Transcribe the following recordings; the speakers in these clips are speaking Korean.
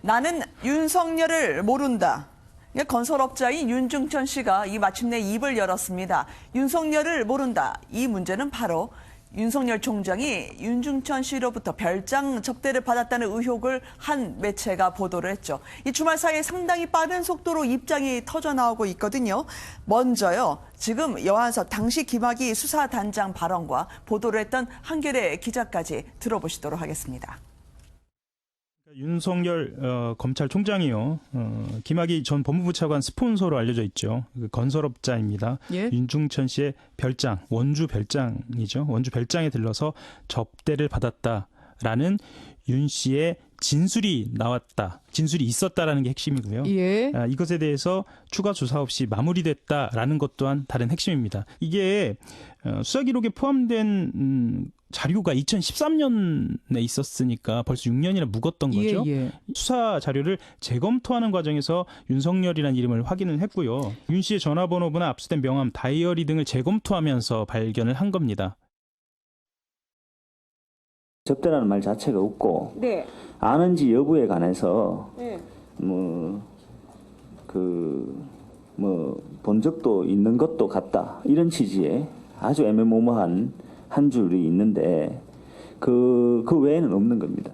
나는 윤석열을 모른다. 건설업자인 윤중천 씨가 마침내 입을 열었습니다. 윤석열을 모른다. 이 문제는 바로 윤석열 총장이 윤중천 씨로부터 별장 접대를 받았다는 의혹을 한 매체가 보도를 했죠. 이 주말 사이에 상당히 빠른 속도로 입장이 터져나오고 있거든요. 먼저요. 지금 여한섭 당시 김학의 수사단장 발언과 보도를 했던 한겨레 기자까지 들어보시도록 하겠습니다. 윤석열 검찰총장이요. 김학의 전 법무부 차관 스폰서로 알려져 있죠. 건설업자입니다. 예? 윤중천 씨의 별장, 원주 별장이죠. 원주 별장에 들러서 접대를 받았다라는 윤 씨의 진술이 나왔다. 진술이 있었다라는 게 핵심이고요. 예. 이것에 대해서 추가 조사 없이 마무리됐다라는 것 또한 다른 핵심입니다. 이게 수사 기록에 포함된 자료가 2013년에 있었으니까 벌써 6년이나 묵었던 거죠. 예. 수사 자료를 재검토하는 과정에서 윤석열이라는 이름을 확인을 했고요. 윤 씨의 전화번호부나 압수된 명함, 다이어리 등을 재검토하면서 발견을 한 겁니다. 접대라는 말 자체가 없고 네. 아는지 여부에 관해서 네. 본 적도 있는 것도 같다 이런 취지의 아주 애매모호한 한 줄이 있는데 그 외에는 없는 겁니다.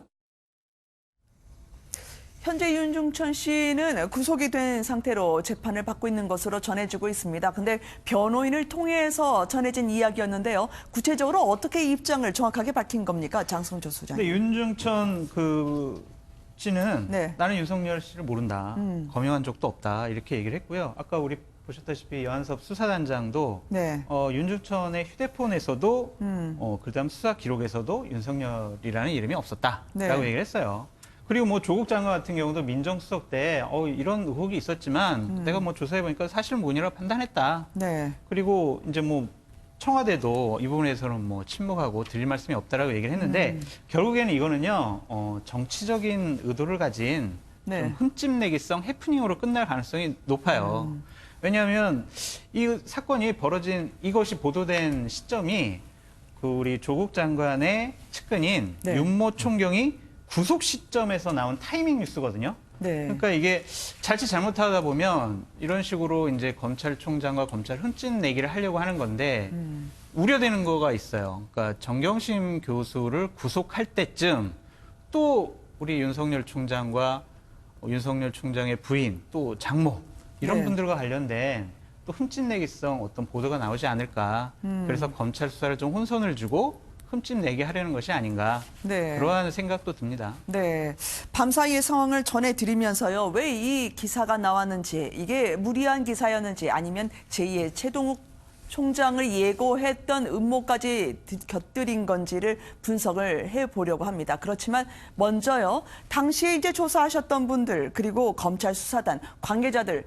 현재 윤중천 씨는 구속이 된 상태로 재판을 받고 있는 것으로 전해지고 있습니다. 근데 변호인을 통해서 전해진 이야기였는데요. 구체적으로 어떻게 입장을 정확하게 밝힌 겁니까? 장성조 소장님. 근데 윤중천 씨는 네. 나는 윤석열 씨를 모른다. 검명한 적도 없다. 이렇게 얘기를 했고요. 아까 우리 보셨다시피 여한섭 수사단장도 네. 윤중천의 휴대폰에서도 그다음 수사 기록에서도 윤석열이라는 이름이 없었다라고 네. 얘기를 했어요. 그리고 뭐 조국 장관 같은 경우도 민정수석 때 이런 의혹이 있었지만 내가 뭐 조사해 보니까 사실 무근이라고 판단했다. 네. 그리고 이제 뭐 청와대도 이 부분에서는 뭐 침묵하고 드릴 말씀이 없다라고 얘기를 했는데 결국에는 이거는요 정치적인 의도를 가진 네. 좀 흠집내기성 해프닝으로 끝날 가능성이 높아요. 왜냐하면 이 사건이 벌어진 이것이 보도된 시점이 그 우리 조국 장관의 측근인 네. 윤모 총경이 구속 시점에서 나온 타이밍 뉴스거든요. 네. 그러니까 이게 자칫 잘못하다 보면 이런 식으로 이제 검찰총장과 검찰 흠집 내기를 하려고 하는 건데 우려되는 거가 있어요. 그러니까 정경심 교수를 구속할 때쯤 또 우리 윤석열 총장과 윤석열 총장의 부인 또 장모 이런 네. 분들과 관련된 또 흠집 내기성 어떤 보도가 나오지 않을까. 그래서 검찰 수사를 좀 혼선을 주고 흠집 내게 하려는 것이 아닌가. 네. 그러한 생각도 듭니다. 네. 밤사이의 상황을 전해드리면서요. 왜 이 기사가 나왔는지, 이게 무리한 기사였는지 아니면 제2의 최동욱 총장을 예고했던 음모까지 곁들인 건지를 분석을 해보려고 합니다. 그렇지만 먼저요. 당시에 이제 조사하셨던 분들 그리고 검찰 수사단 관계자들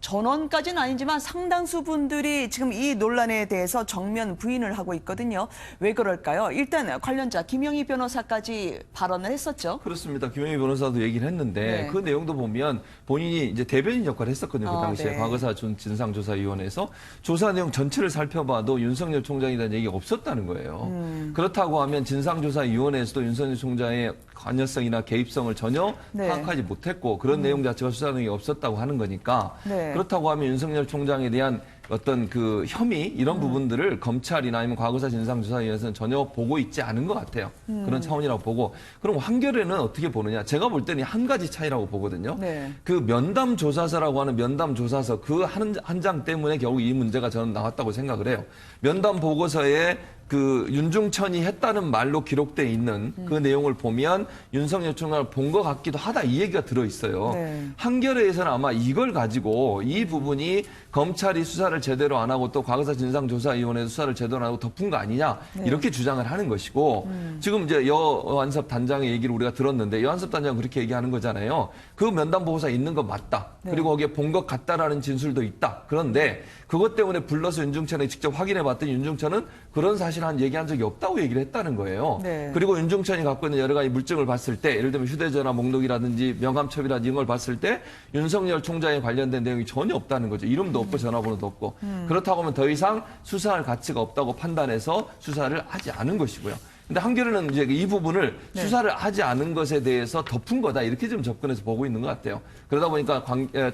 전원까지는 아니지만 상당수 분들이 지금 이 논란에 대해서 정면 부인을 하고 있거든요. 왜 그럴까요? 일단 관련자 김영희 변호사까지 발언을 했었죠. 그렇습니다. 김영희 변호사도 얘기를 했는데 네. 그 내용도 보면 본인이 이제 대변인 역할을 했었거든요. 그 당시에 네. 과거사 진상조사위원회에서 조사 내용 전체를 살펴봐도 윤석열 총장에 대한 얘기가 없었다는 거예요. 그렇다고 하면 진상조사위원회에서도 윤석열 총장의 관여성이나 개입성을 전혀 네. 파악하지 못했고 그런 내용 자체가 수사 내용이 없었다고 하는 거니까 네. 그렇다고 하면 윤석열 총장에 대한 어떤 그 혐의 이런 부분들을 검찰이나 아니면 과거사 진상조사위원회에서는 전혀 보고 있지 않은 것 같아요. 그런 차원이라고 보고 그럼 한겨레는 어떻게 보느냐? 제가 볼 때는 한 가지 차이라고 보거든요. 네. 그 면담 조사서라고 하는 면담 조사서 그 한 장 때문에 결국 이 문제가 저는 나왔다고 생각을 해요. 면담 보고서에 그 윤중천이 했다는 말로 기록돼 있는 그 내용을 보면 윤석열 총장을 본 것 같기도 하다 이 얘기가 들어 있어요. 네. 한겨레에서는 아마 이걸 가지고 이 부분이 검찰이 수사를 제대로 안 하고 또 과거사 진상조사위원회에서 수사를 제대로 안 하고 덮은 거 아니냐 이렇게 주장을 하는 것이고 지금 이제 여한섭 단장의 얘기를 우리가 들었는데 여한섭 단장은 그렇게 얘기하는 거잖아요. 그 면담 보고서 있는 거 맞다. 네. 그리고 거기에 본 것 같다라는 진술도 있다. 그런데 그것 때문에 불러서 윤중천에 직접 확인해 봤더니 윤중천은 그런 사실 한 얘기한 적이 없다고 얘기를 했다는 거예요. 네. 그리고 윤중천이 갖고 있는 여러 가지 물증을 봤을 때 예를 들면 휴대전화 목록이라든지 명함첩이라든지 이런 걸 봤을 때 윤석열 총장에 관련된 내용이 전혀 없다는 거죠. 이름도 없고 전화번호도 없고. 그렇다고 하면 더 이상 수사할 가치가 없다고 판단해서 수사를 하지 않은 것이고요. 근데 한겨레는 이제 이 부분을 네. 수사를 하지 않은 것에 대해서 덮은 거다 이렇게 좀 접근해서 보고 있는 것 같아요. 그러다 보니까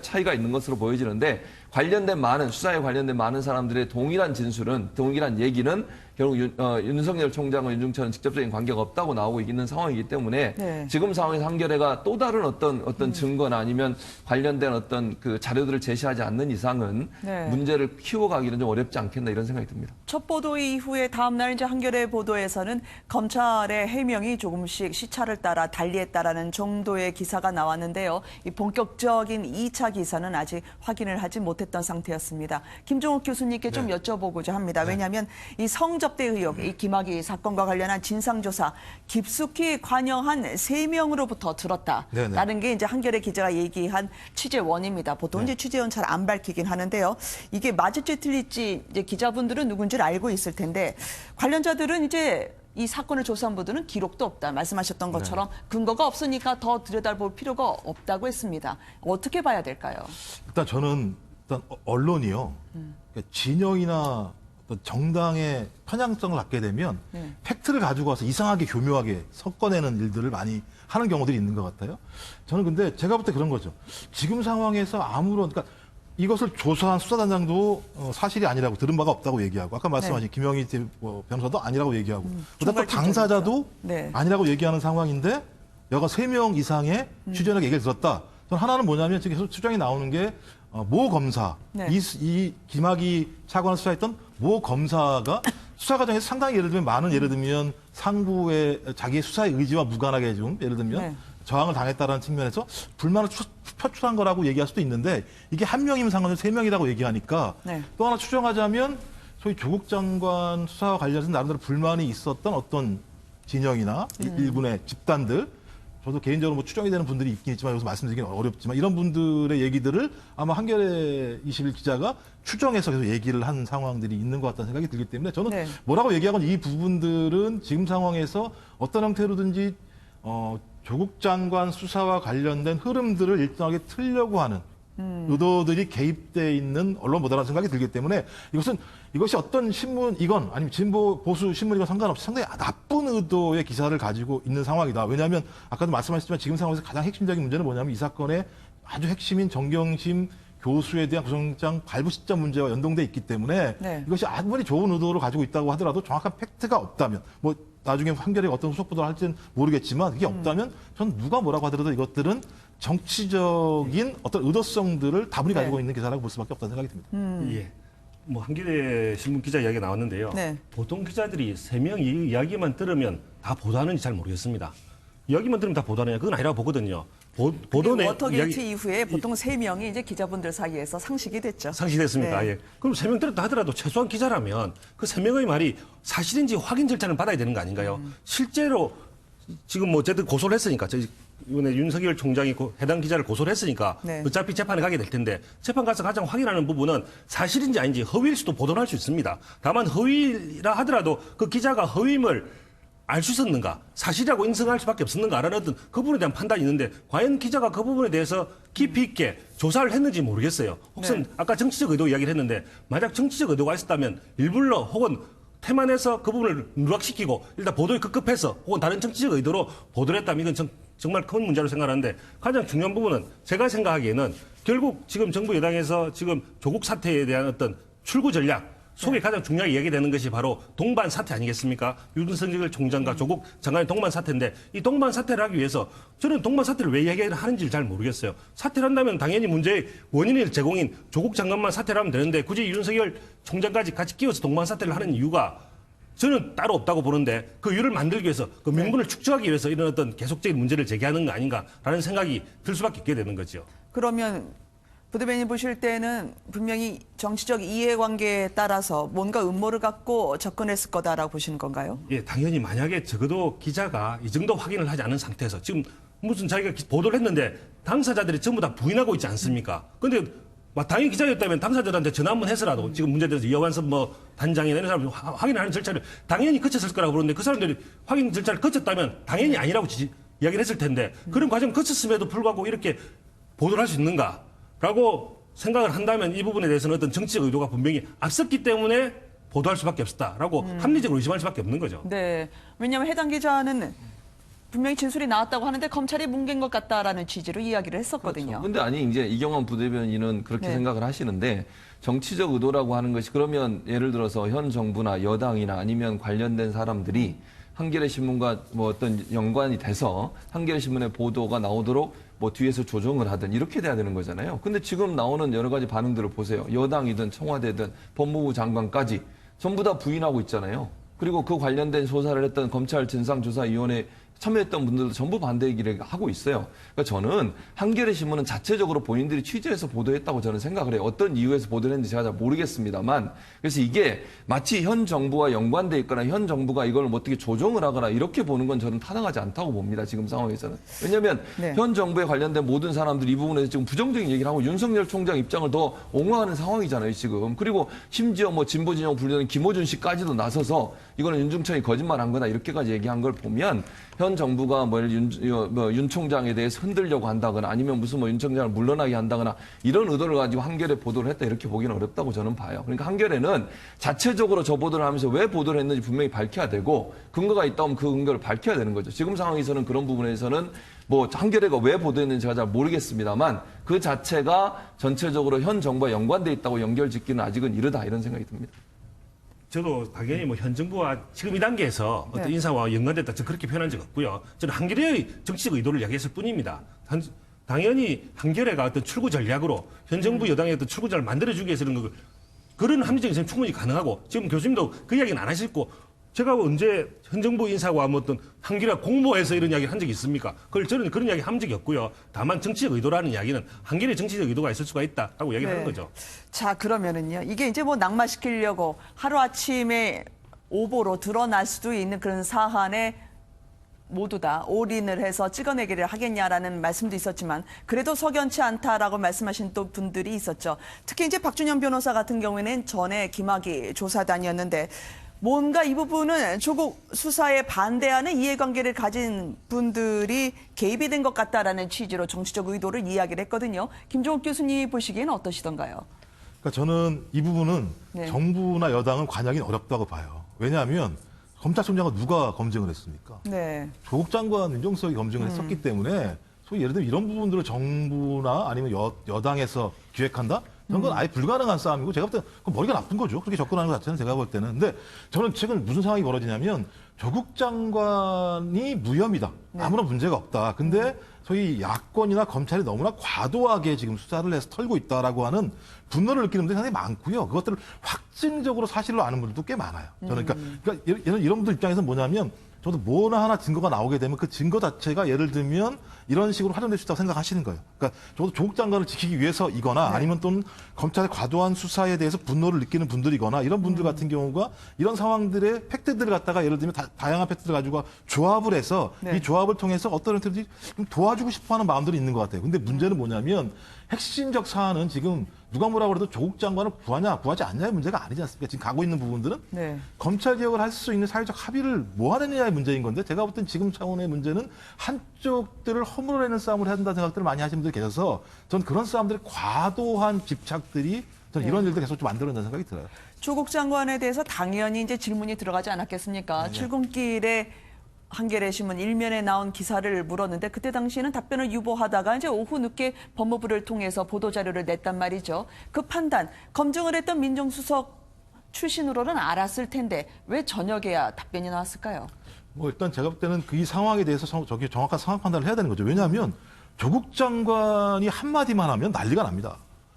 차이가 있는 것으로 보여지는데 수사에 관련된 많은 사람들의 동일한 얘기는 결국 윤석열 총장과 윤중천은 직접적인 관계가 없다고 나오고 있는 상황이기 때문에 네. 지금 상황에서 한겨레가 또 다른 어떤 증거나 아니면 관련된 어떤 그 자료들을 제시하지 않는 이상은 네. 문제를 키워가기는 좀 어렵지 않겠나 이런 생각이 듭니다. 첫 보도 이후에 다음 날 이제 한겨레 보도에서는 검찰의 해명이 조금씩 시차를 따라 달리했다라는 정도의 기사가 나왔는데요. 이 본격적인 2차 기사는 아직 확인을 하지 못했던 상태였습니다. 김종욱 교수님께 좀 여쭤보고자 합니다. 왜냐하면 이 성접대 의혹, 이 김학의 사건과 관련한 진상조사 깊숙이 관여한 3명으로부터 들었다라는 게 이제 한겨레 기자가 얘기한 취재원입니다. 보통 이제 취재원 잘 안 밝히긴 하는데요. 이게 맞을지 틀릴지 이제 기자분들은 누군지를 알고 있을 텐데 관련자들은 이제 이 사건을 조사한 분들은 기록도 없다. 말씀하셨던 것처럼 근거가 없으니까 더 들여다볼 필요가 없다고 했습니다. 어떻게 봐야 될까요? 일단 저는 언론이요. 그러니까 진영이나 어떤 정당의 편향성을 갖게 되면 팩트를 가지고 와서 이상하게 교묘하게 섞어내는 일들을 많이 하는 경우들이 있는 것 같아요. 저는 근데 제가 볼 때 그런 거죠. 지금 상황에서 그러니까 이것을 조사한 수사단장도 사실이 아니라고 들은 바가 없다고 얘기하고 아까 말씀하신 김영희 변호사도 아니라고 얘기하고 그다음 또 당사자도 아니라고 얘기하는 상황인데 여가 3명 이상의 취재원에게 얘기를 들었다. 저는 하나는 뭐냐면 지금 계속 추정이 나오는 게 모 검사, 이 김학의 사건을 수사했던 모 검사가 수사 과정에서 상당히 예를 들면 상부의 자기의 수사의 의지와 무관하게 좀 예를 들면 저항을 당했다라는 측면에서 불만을 표출한 거라고 얘기할 수도 있는데 이게 한 명이면 상관없이 3명이라고 얘기하니까 또 하나 추정하자면 소위 조국 장관 수사와 관련해서 나름대로 불만이 있었던 어떤 진영이나 일군의 집단들 저도 개인적으로 추정이 되는 분들이 있긴 있지만 여기서 말씀드리기는 어렵지만 이런 분들의 얘기들을 아마 한겨레 21 기자가 추정해서 계속 얘기를 한 상황들이 있는 것 같다는 생각이 들기 때문에 저는 뭐라고 얘기하건 이 부분들은 지금 상황에서 어떤 형태로든지 조국 장관 수사와 관련된 흐름들을 일정하게 틀려고 하는 의도들이 개입돼 있는 언론보다라는 생각이 들기 때문에 이것이 어떤 신문이건 아니면 진보 보수 신문이건 상관없이 상당히 나쁜 의도의 기사를 가지고 있는 상황이다. 왜냐하면 아까도 말씀하셨지만 지금 상황에서 가장 핵심적인 문제는 뭐냐면 이 사건의 아주 핵심인 정경심 교수에 대한 구속영장 발부 시점 문제와 연동돼 있기 때문에 이것이 아무리 좋은 의도를 가지고 있다고 하더라도 정확한 팩트가 없다면 나중에 한겨레가 어떤 후속 보도를 할지는 모르겠지만 그게 없다면 전 누가 뭐라고 하더라도 이것들은 정치적인 어떤 의도성들을 다분히 가지고 있는 기사라고 볼 수밖에 없다는 생각이 듭니다. 예. 한겨레 신문 기자 이야기가 나왔는데요. 보통 기자들이 3명 이야기만 들으면 다 보도하는지 잘 모르겠습니다. 이야기만 들으면 다 보도하느냐 그건 아니라고 보거든요. 보도내 워터게이트 이후에 보통 3명이 이제 기자분들 사이에서 상식이 됐죠. 상식됐습니까? 예. 그럼 3명 들었다 하더라도 최소한 기자라면 그 3명의 말이 사실인지 확인 절차는 받아야 되는 거 아닌가요? 실제로 지금 어쨌든 고소를 했으니까 이번에 윤석열 총장이 해당 기자를 고소를 했으니까 어차피 재판에 가게 될 텐데 재판 가서 가장 확인하는 부분은 사실인지 아닌지 허위일 수도 보도를 할 수 있습니다. 다만 허위라 하더라도 그 기자가 허위임을 알 수 있었는가, 사실이라고 인정할 수밖에 없었는가라는 어떤 그 부분에 대한 판단이 있는데 과연 기자가 그 부분에 대해서 깊이 있게 조사를 했는지 모르겠어요. 혹은 아까 정치적 의도 이야기를 했는데 만약 정치적 의도가 있었다면 일부러 혹은 태만해서 그 부분을 누락시키고 일단 보도에 급급해서 혹은 다른 정치적 의도로 보도를 했다면 이건 정말 큰 문제로 생각하는데 가장 중요한 부분은 제가 생각하기에는 결국 지금 정부 여당에서 지금 조국 사태에 대한 어떤 출구 전략 속에 가장 중요하게 이야기되는 것이 바로 동반 사태 아니겠습니까? 윤석열 총장과 조국 장관의 동반 사태인데 이 동반 사태를 하기 위해서 저는 동반 사태를 왜 이야기를 하는지 잘 모르겠어요. 사태를 한다면 당연히 문제의 원인을 제공인 조국 장관만 사태를 하면 되는데 굳이 윤석열 총장까지 같이 끼워서 동반 사태를 하는 이유가 저는 따로 없다고 보는데 그 이유를 만들기 위해서 그 명분을 축적하기 위해서 이런 어떤 계속적인 문제를 제기하는 거 아닌가라는 생각이 들 수밖에 없게 되는 거죠. 그러면 부대변인 보실 때는 분명히 정치적 이해관계에 따라서 뭔가 음모를 갖고 접근했을 거다라고 보시는 건가요? 예, 당연히 만약에 적어도 기자가 이 정도 확인을 하지 않은 상태에서 지금 무슨 자기가 보도를 했는데 당사자들이 전부 다 부인하고 있지 않습니까? 근데 당연히 기자였다면 당사자들한테 전화 한번 해서라도 지금 문제돼서 이완섭 단장이나 이런 사람들 확인하는 절차를 당연히 거쳤을 거라고 보는데 그 사람들이 확인 절차를 거쳤다면 당연히 아니라고 이야기를 했을 텐데 그런 과정을 거쳤음에도 불구하고 이렇게 보도를 할 수 있는가? 라고 생각을 한다면 이 부분에 대해서는 어떤 정치적 의도가 분명히 앞섰기 때문에 보도할 수밖에 없었다라고 합리적으로 의심할 수밖에 없는 거죠. 네. 왜냐하면 해당 기자는 분명히 진술이 나왔다고 하는데 검찰이 뭉갠 것 같다라는 취지로 이야기를 했었거든요. 근데 아니 이제 이경환 부대변인은 그렇게 네. 생각을 하시는데 정치적 의도라고 하는 것이 그러면 예를 들어서 현 정부나 여당이나 아니면 관련된 사람들이 한겨레 신문과 뭐 어떤 연관이 돼서 한겨레 신문의 보도가 나오도록 뭐 뒤에서 조정을 하든 이렇게 돼야 되는 거잖아요. 근데 지금 나오는 여러 가지 반응들을 보세요. 여당이든 청와대든 법무부 장관까지 전부 다 부인하고 있잖아요. 그리고 그 관련된 조사를 했던 검찰 진상조사위원회 참여했던 분들도 전부 반대 얘기를 하고 있어요. 그러니까 저는 한겨레 신문은 자체적으로 본인들이 취재해서 보도했다고 저는 생각을 해요. 어떤 이유에서 보도를 했는지 제가 잘 모르겠습니다만. 그래서 이게 마치 현 정부와 연관돼 있거나 현 정부가 이걸 뭐 어떻게 조정을 하거나 이렇게 보는 건 저는 타당하지 않다고 봅니다. 지금 상황에서는. 왜냐하면 네. 현 정부에 관련된 모든 사람들이 이 부분에서 지금 부정적인 얘기를 하고 윤석열 총장 입장을 더 옹호하는 상황이잖아요. 지금. 그리고 심지어 뭐 진보 진영 분류는 김호준 씨까지도 나서서 이거는 윤중천이 거짓말한 거다 이렇게까지 얘기한 걸 보면 현 정부가 윤 총장에 대해서 흔들려고 한다거나 아니면 무슨 뭐 윤 총장을 물러나게 한다거나 이런 의도를 가지고 한겨레 보도를 했다 이렇게 보기는 어렵다고 저는 봐요. 그러니까 한겨레는 자체적으로 저 보도를 하면서 왜 보도를 했는지 분명히 밝혀야 되고 근거가 있다면 그 근거를 밝혀야 되는 거죠. 지금 상황에서는 그런 부분에서는 뭐 한겨레가 왜 보도했는지 제가 잘 모르겠습니다만 그 자체가 전체적으로 현 정부와 연관돼 있다고 연결짓기는 아직은 이르다 이런 생각이 듭니다. 저도 당연히 뭐 현 정부와 지금 이 단계에서 어떤 네. 인사와 연관됐다 저는 그렇게 표현한 적 없고요. 저는 한겨레의 정치적 의도를 이야기했을 뿐입니다. 당연히 한겨레가 어떤 출구 전략으로 현 정부 여당의 어떤 출구 전략을 만들어주기 위해서 이런 거 그런 합리적인 생각 충분히 가능하고 지금 교수님도 그 이야기는 안 하셨고 제가 언제 현 정부 인사와 뭐 어떤 한겨레 공모해서 이런 이야기 한 적이 있습니까? 그걸 저는 그런 이야기 한 적이 없고요. 다만 정치적 의도라는 이야기는 한겨레 정치적 의도가 있을 수가 있다라고 이야기하는 거죠. 자, 그러면은요. 이게 이제 뭐 낙마시키려고 하루아침에 오보로 드러날 수도 있는 그런 사안에 모두 다 올인을 해서 찍어내기를 하겠냐라는 말씀도 있었지만 그래도 석연치 않다라고 말씀하신 또 분들이 있었죠. 특히 이제 박준현 변호사 같은 경우에는 전에 김학의 조사단이었는데 뭔가 이 부분은 조국 수사에 반대하는 이해관계를 가진 분들이 개입이 된 것 같다라는 취지로 정치적 의도를 이야기를 했거든요. 김종욱 교수님 보시기에는 어떠시던가요? 그러니까 저는 이 부분은 네. 정부나 여당은 관여하기는 어렵다고 봐요. 왜냐하면 검찰총장은 누가 검증을 했습니까? 네. 조국 장관 민정수석이 검증을 했었기 때문에 소위 예를 들면 이런 부분들을 정부나 아니면 여당에서 기획한다? 그런 건 아예 불가능한 싸움이고 제가 볼 때는 그건 머리가 나쁜 거죠. 그렇게 접근하는 것 자체는 제가 볼 때는. 근데 저는 최근 무슨 상황이 벌어지냐면 조국 장관이 무혐의다. 아무런 문제가 없다. 근데 소위 야권이나 검찰이 너무나 과도하게 지금 수사를 해서 털고 있다라고 하는 분노를 느끼는 분들이 상당히 많고요. 그것들을 확증적으로 사실로 아는 분들도 꽤 많아요. 저는 그러니까 이런 분들 입장에서는 뭐냐면 저도 뭐나 하나 증거가 나오게 되면 그 증거 자체가 예를 들면 이런 식으로 활용될 수 있다고 생각하시는 거예요. 그러니까 저도 조국 장관을 지키기 위해서이거나 아니면 또는 검찰의 과도한 수사에 대해서 분노를 느끼는 분들이거나 이런 분들 같은 경우가 이런 상황들의 팩트들을 갖다가 예를 들면 다양한 팩트를 가지고 조합을 해서 네. 이 조합을 통해서 어떤 형태로든지 좀 도와주고 싶어하는 마음들이 있는 것 같아요. 근데 문제는 뭐냐면 핵심적 사안은 지금 누가 뭐라고 그래도 조국 장관을 구하냐 구하지 않냐의 문제가 아니지 않습니까? 지금 가고 있는 부분들은 네. 검찰 개혁을 할 수 있는 사회적 합의를 뭐 하느냐의 문제인 건데 제가 볼 땐 지금 차원의 문제는 한쪽들을 허물어내는 싸움을 해야 된다는 생각들을 많이 하시는 분들이 계셔서 전 그런 싸움들이 과도한 집착들이 저는 이런 일도 계속 좀 만들어낸다는 생각이 들어요. 조국 장관에 대해서 당연히 이제 질문이 들어가지 않았겠습니까? 출근길에 한겨레 신문 일면에 나온 기사를 물었는데 그때 당시에는 답변을 유보하다가 이제 오후 늦게 법무부를 통해서 보도자료를 냈단 말이죠. 그 판단, 검증을 했던 민정수석 출신으로는 알았을 텐데 왜 저녁에야 답변이 나왔을까요? 뭐 일단 제가 볼 때는 그 이 상황에 대해서 저기 정확한 상황 판단을 해야 되는 거죠. 왜냐하면 조국 장관이 한마디만 하면 난리가 납니다.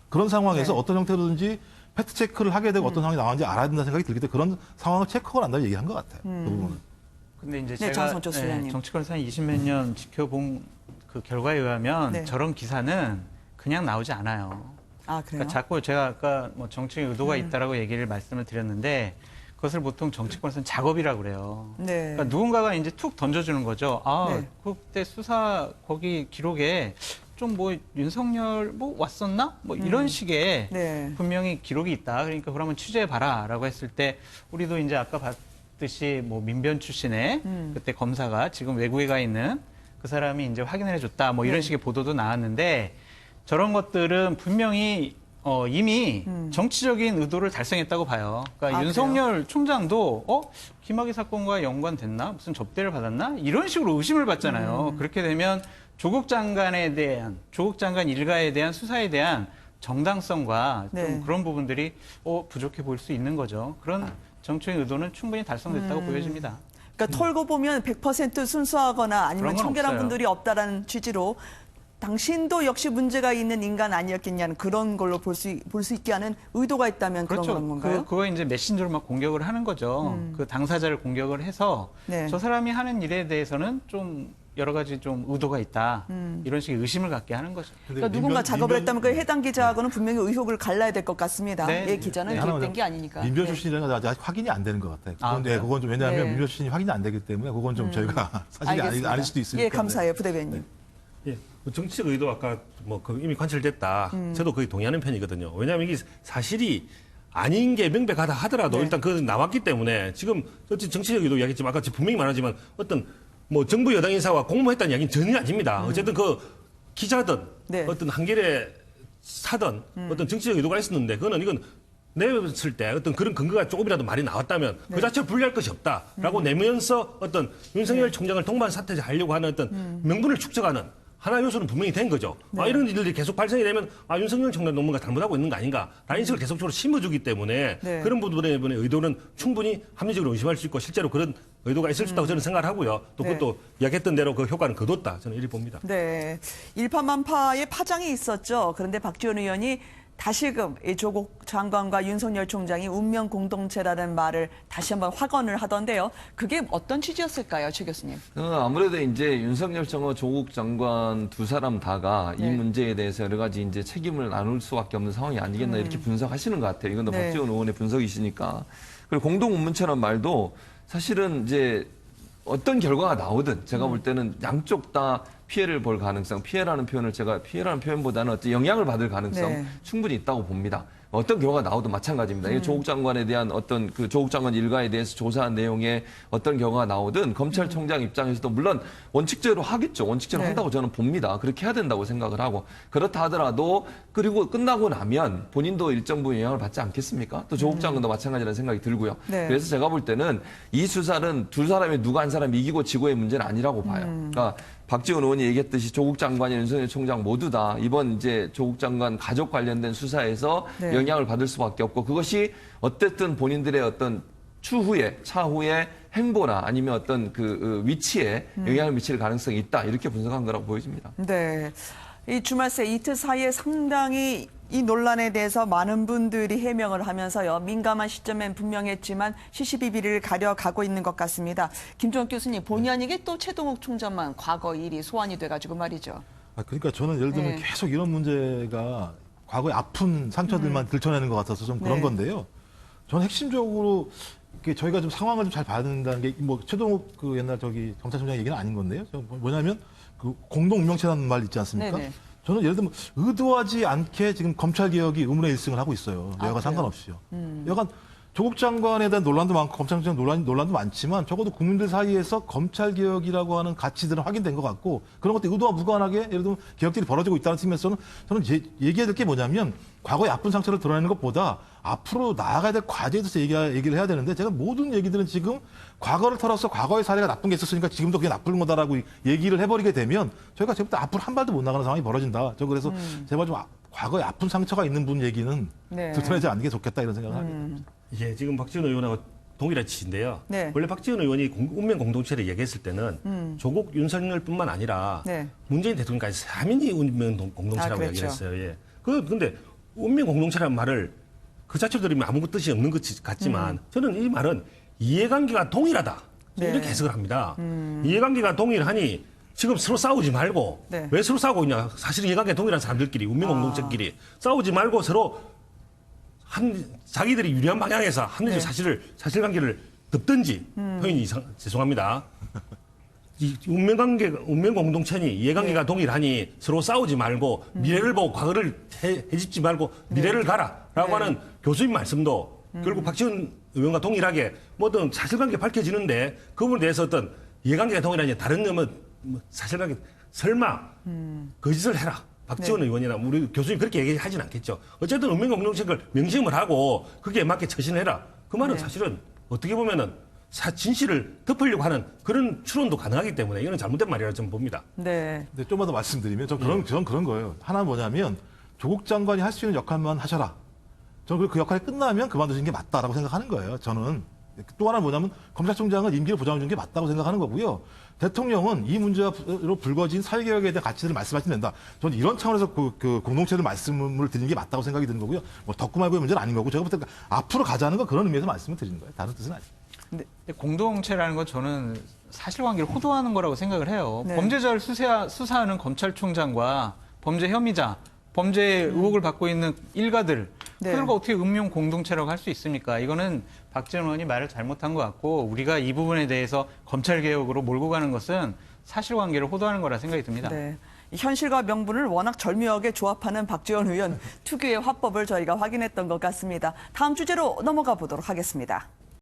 그런 상황에서 네. 어떤 형태로든지 팩트 체크를 하게 되고 어떤 상황이 나왔는지 알아야 된다는 생각이 들기 때문에 그런 상황을 체크하고 난다고 얘기한 것 같아요. 그 부분은. 근데 이제 네, 제가 정성조 소장님. 정치권에서 한 20몇 년 지켜본 그 결과에 의하면 네. 저런 기사는 그냥 나오지 않아요. 아, 그래요? 그러니까 자꾸 제가 아까 뭐 정치적 의도가 있다라고 말씀을 드렸는데 그것을 보통 정치권에서는 작업이라고 그래요. 네. 그러니까 누군가가 이제 툭 던져주는 거죠. 아, 네. 그때 수사 거기 기록에 좀 뭐 윤석열 뭐 왔었나? 뭐 이런 식의 네. 분명히 기록이 있다. 그러니까 그러면 취재해봐라라고 했을 때 우리도 이제 아까 봤듯이 뭐 민변 출신의 그때 검사가 지금 외국에 가 있는 그 사람이 이제 확인을 해줬다. 뭐 이런 네. 식의 보도도 나왔는데 저런 것들은 분명히 이미 정치적인 의도를 달성했다고 봐요. 그러니까 아, 윤석열 총장도 김학의 사건과 연관됐나? 무슨 접대를 받았나? 이런 식으로 의심을 받잖아요. 그렇게 되면 조국 장관 일가에 대한 수사에 대한 정당성과 네. 좀 그런 부분들이 부족해 보일 수 있는 거죠. 그런 정치적인 의도는 충분히 달성됐다고 보여집니다. 그러니까 털고 보면 100% 순수하거나 아니면 그런 건 청결한 없어요. 분들이 없다라는 취지로 당신도 역시 문제가 있는 인간 아니었겠냐는 그런 걸로 볼 수 있게 하는 의도가 있다면 그렇죠. 그런 건가요? 그거 이제 메신저로 막 공격을 하는 거죠. 그 당사자를 공격을 해서 네. 저 사람이 하는 일에 대해서는 좀 여러 가지 좀 의도가 있다. 이런 식의 의심을 갖게 하는 거죠. 그러니까 누군가 작업을 했다면 그 해당 기자하고는 분명히 의혹을 갈라야 될 것 같습니다. 네. 예, 기자는 네. 개입된 게 아니니까. 민변 네. 출신이라는 건 아직 확인이 안 되는 것 같아요. 아, 그런데 그래요? 그건 좀 왜냐하면 네. 민변 출신이 확인이 안 되기 때문에 그건 좀 저희가 사실이 알겠습니다. 아닐 수도 있으니까. 예, 감사해요, 부대변인. 예, 뭐 정치적 의도 아까 그 이미 관철됐다. 저도 거의 동의하는 편이거든요. 왜냐하면 이게 사실이 아닌 게 명백하다 하더라도 네. 일단 그 나왔기 때문에 지금 어쨌든 정치적 의도 이야기했지만 아까 분명히 말하지만 어떤 뭐 정부 여당 인사와 공모했다는 이야기는 전혀 아닙니다. 어쨌든 그 기자든 네. 어떤 한겨레 사든 어떤 정치적 의도가 있었는데 이건 내었을 때 어떤 그런 근거가 조금이라도 말이 나왔다면 그 자체로 불리할 것이 없다라고 내면서 어떤 윤석열 총장을 동반 사퇴하려고 하는 어떤 명분을 축적하는 하나의 요소는 분명히 된 거죠. 이런 일들이 계속 발생이 되면 윤석열 총장 논문가 잘못하고 있는 거 아닌가라는 인식을 계속적으로 심어주기 때문에 네. 그런 부분의 의도는 충분히 합리적으로 의심할 수 있고 실제로 그런 의도가 있을 수 있다고 저는 생각을 하고요. 또 네. 그것도 이야기했던 대로 그 효과는 거뒀다. 저는 이렇게 봅니다. 네, 일파만파의 파장이 있었죠. 그런데 박지원 의원이 다시금 이 조국 장관과 윤석열 총장이 운명 공동체라는 말을 다시 한번 확언을 하던데요. 그게 어떤 취지였을까요, 최 교수님? 아무래도 이제 윤석열 장관, 조국 장관 두 사람 다가 네. 이 문제에 대해서 여러 가지 이제 책임을 나눌 수밖에 없는 상황이 아니겠나 이렇게 분석하시는 것 같아요. 이건 또 네. 박지원 의원의 분석이시니까. 그리고 공동 운문처란 말도 사실은 이제 어떤 결과가 나오든 제가 볼 때는 양쪽 다 피해를 볼 가능성, 피해라는 표현보다는 어떤 영향을 받을 가능성 네. 충분히 있다고 봅니다. 어떤 결과가 나오든 마찬가지입니다. 이 조국 장관에 대한 어떤 그 조국 장관 일가에 대해서 조사한 내용에 어떤 결과가 나오든 검찰총장 입장에서도 물론 원칙대로 하겠죠. 원칙대로 네. 한다고 저는 봅니다. 그렇게 해야 된다고 생각을 하고 그렇다 하더라도 그리고 끝나고 나면 본인도 일정 부분 영향을 받지 않겠습니까? 또 조국 장관도 마찬가지라는 생각이 들고요. 네. 그래서 제가 볼 때는 이 수사는 두 사람이 누가 한 사람이 이기고 지고의 문제는 아니라고 봐요. 그러니까 박지원 의원이 얘기했듯이 조국 장관이나 윤석열 총장 모두 다 이번 이제 조국 장관 가족 관련된 수사에서 네. 영향을 받을 수밖에 없고 그것이 어쨌든 본인들의 어떤 차후의 행보나 아니면 어떤 그 위치에 영향을 미칠 가능성이 있다 이렇게 분석한 거라고 보여집니다. 네. 이 주말 새 이틀 사이에 상당히 이 논란에 대해서 많은 분들이 해명을 하면서요. 민감한 시점엔 분명했지만 시시비비를 가려가고 있는 것 같습니다. 김종욱 교수님, 본의 아니게 또 최동욱 총장만 과거 일이 소환이 돼가지고 말이죠. 그러니까 저는 예를 들면 네. 계속 이런 문제가 과거의 아픈 상처들만 들춰내는 것 같아서 좀 그런 네. 건데요. 저는 핵심적으로 이렇게 저희가 좀 상황을 좀 잘 봐야 된다는 게 뭐 최동욱 그 옛날 검찰총장 얘기는 아닌 건데요. 뭐냐면 그 공동 운명체라는 말 있지 않습니까? 네네. 저는 예를 들면 의도하지 않게 지금 검찰 개혁이 의문의 1승을 하고 있어요. 여하간 그래요? 상관없이요. 여하간 조국 장관에 대한 논란도 많고 검찰총장 논란도 많지만 적어도 국민들 사이에서 검찰 개혁이라고 하는 가치들은 확인된 것 같고 그런 것들 의도와 무관하게 예를 들면 개혁들이 벌어지고 있다는 측면에서는 저는 얘기해야 될 게 뭐냐면 과거의 아픈 상처를 드러내는 것보다 앞으로 나아가야 될 과제에 대해서 얘기를 해야 되는데 제가 모든 얘기들은 지금 과거를 털어서 과거의 사례가 나쁜 게 있었으니까 지금도 그게 나쁜 거다라고 얘기를 해버리게 되면 저희가 지금부터 앞으로 한 발도 못 나가는 상황이 벌어진다. 저 그래서 제발 좀 과거에 아픈 상처가 있는 분 얘기는 네. 드러내지 않는 게 좋겠다 이런 생각을 합니다. 예, 지금 박지원 의원하고 동일한 취지인데요. 네. 원래 박지원 의원이 운명 공동체를 얘기했을 때는 조국 윤석열뿐만 아니라 네. 문재인 대통령까지 3인이 운명 공동체라고 그렇죠. 얘기를 했어요. 예. 근데 운명 공동체라는 말을 그 자체로 들으면 아무 뜻이 없는 것 같지만 저는 이 말은 이해관계가 동일하다. 네. 이렇게 해석을 합니다. 이해관계가 동일하니 지금 서로 싸우지 말고 네. 왜 서로 싸우고 있냐. 사실 이해관계가 동일한 사람들끼리 운명 공동체끼리 싸우지 말고 서로 자기들이 유리한 방향에서 합리적 네. 사실관계를 덮든지 표현이 죄송합니다. 이 운명 공동체니 이해관계가 네. 동일하니 서로 싸우지 말고 미래를 보고 과거를 헤집지 말고 미래를 가라라고 네. 하는 교수님 말씀도 결국 박지원 의원과 동일하게 뭐든 사실관계 밝혀지는데 그 부분에 대해서 어떤 이해관계가 동일하니 다른 뭐 사실관계 설마 거짓을 해라 박지원 의원이나 우리 교수님 그렇게 얘기하진 않겠죠. 어쨌든 은명 공동체를 명심을 하고 거기에 맞게 처신해라. 그 말은 사실은 어떻게 보면은 진실을 덮으려고 하는 그런 추론도 가능하기 때문에 이건 잘못된 말이라고 저는 봅니다. 네. 근데 좀만 더 말씀드리면 전 그런 거예요. 하나 뭐냐면 조국 장관이 할 수 있는 역할만 하셔라. 저는 그 역할이 끝나면 그만두시는 게 맞다라고 생각하는 거예요. 저는. 또 하나 뭐냐면 검찰총장은 임기를 보장해 준 게 맞다고 생각하는 거고요. 대통령은 이 문제로 불거진 사회개혁에 대한 가치들을 말씀하시면 된다. 저는 이런 차원에서 그 공동체를 말씀을 드리는 게 맞다고 생각이 드는 거고요. 뭐 덕구 말고의 문제는 아닌 거고 제가 볼 때 앞으로 가자는 건 그런 의미에서 말씀을 드리는 거예요. 다른 뜻은 아니에요. 근데 공동체라는 건 저는 사실관계를 호도하는 거라고 생각을 해요. 네. 범죄자를 수사하는 검찰총장과 범죄 혐의자, 범죄 의혹을 받고 있는 일가들, 네. 그들과 어떻게 음용 공동체라고 할 수 있습니까? 이거는 박지원 의원이 말을 잘못한 것 같고 우리가 이 부분에 대해서 검찰개혁으로 몰고 가는 것은 사실관계를 호도하는 거라 생각이 듭니다. 네. 현실과 명분을 워낙 절묘하게 조합하는 박지원 의원 특유의 화법을 저희가 확인했던 것 같습니다. 다음 주제로 넘어가 보도록 하겠습니다.